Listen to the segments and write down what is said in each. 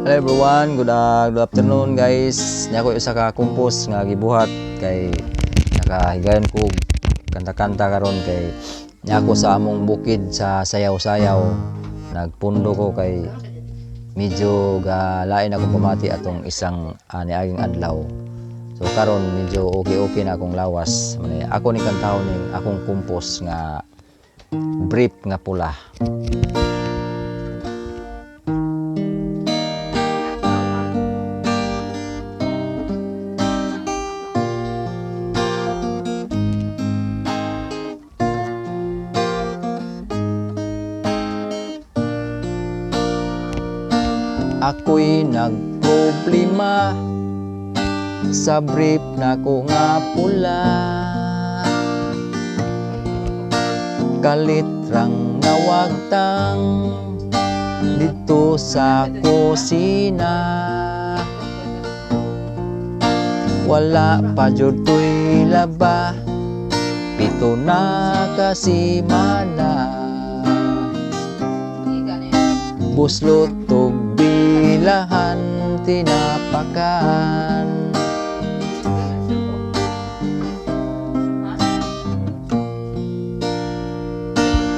Hello everyone, good afternoon guys. Nya ko isa ka kumpos nga gibuhat kay nakahigayon ko kanta-kanta karon kay nya ako sa among bukid sa sayaw-sayaw. Nagpundo ko kay medyo lain akong pamati atong isang niaging adlaw. So karon medyo okay na akong lawas. Mani ako ni kantahon ning akong kumpos nga brief nga pula. Ako'y nagproblema sa brief na ko nga pula. Kalitrang nawagtang dito sa kusina. Wala pa jud ko'y laba, pito na kasimana. Buslot og bilahan tinapakan.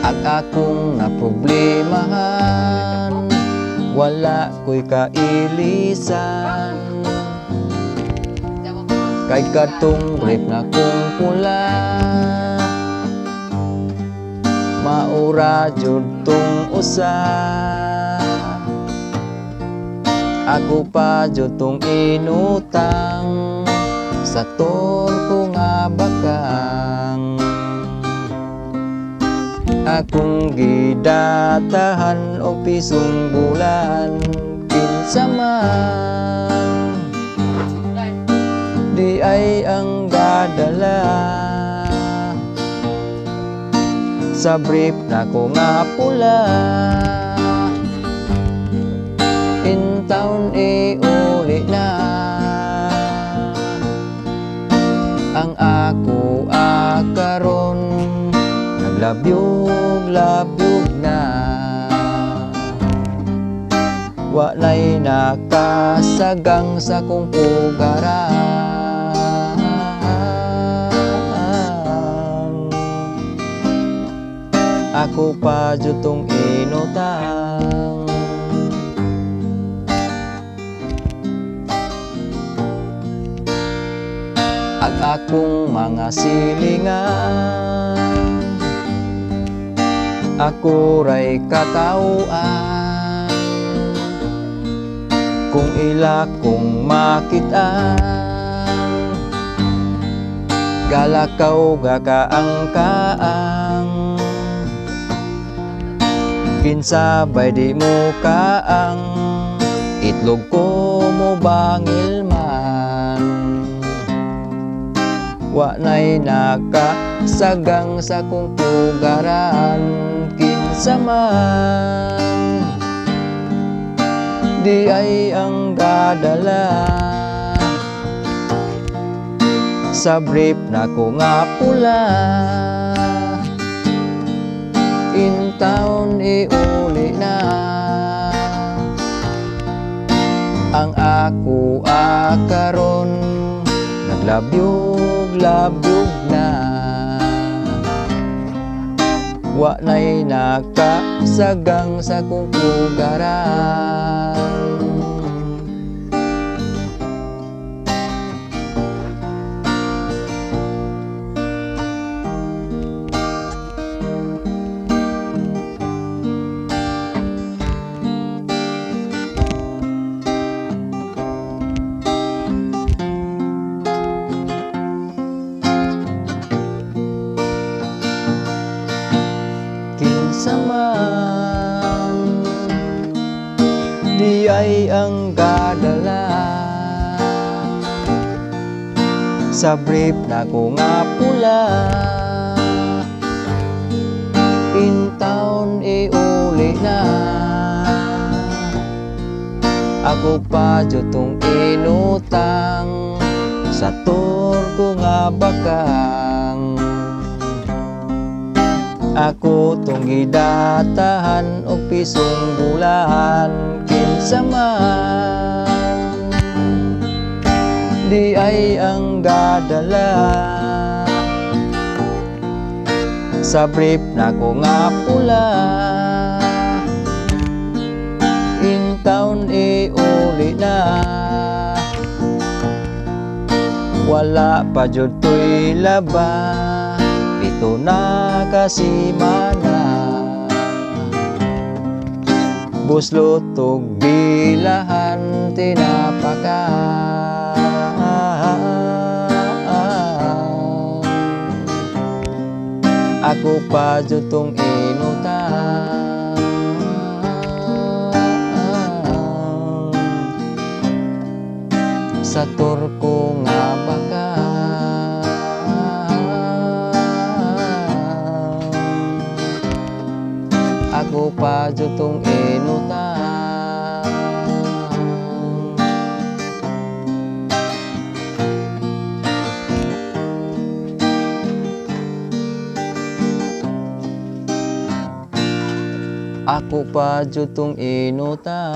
Ang akong naproblemahan, wala ko'y kailisan. Kay katong brief na kong pula, maura jud tong usa. Ako pa jud tong inutang sa torko nga bakang. Akong gidatahan og pisong bulan kinsa man di ay ang dadala sa brief na ko nga pula. In town uli na ang ako karon, naglabyog na. Wa na'y nakasagang sa kong pugaran. Ako pa jud tong inutang. Ang akong mga silingan, ako ray katawaan. Kung ila kong makitaan, galakaw gakaang-kaang. Kinsabay di mo kaang, itlog ko mo bangil man. Wa na'y nakasagang sa kong pugaran kinsa man di ay ang dadala sa brief na ko nga pula. In town uli na ang ako karon, naglabyog na. Wa na'y nakasagang sa kong pugaran. Kinsa man di ay ang dadala sa brief na ko nga pula. In town uli na ako pa jud tong inutang sa torko nga bakang. Ako tong gidatahan og pisong bulan kinsa man gadala sa brief na ko nga pula. In town uli na, wala pa jud to'y laba, pito na kasimana. Buslot og bilahan tinapaka, ako pa jud tong inutan. Sa turko nga baka, ako pa jud tong inutan. Ako pa jud tong inutan.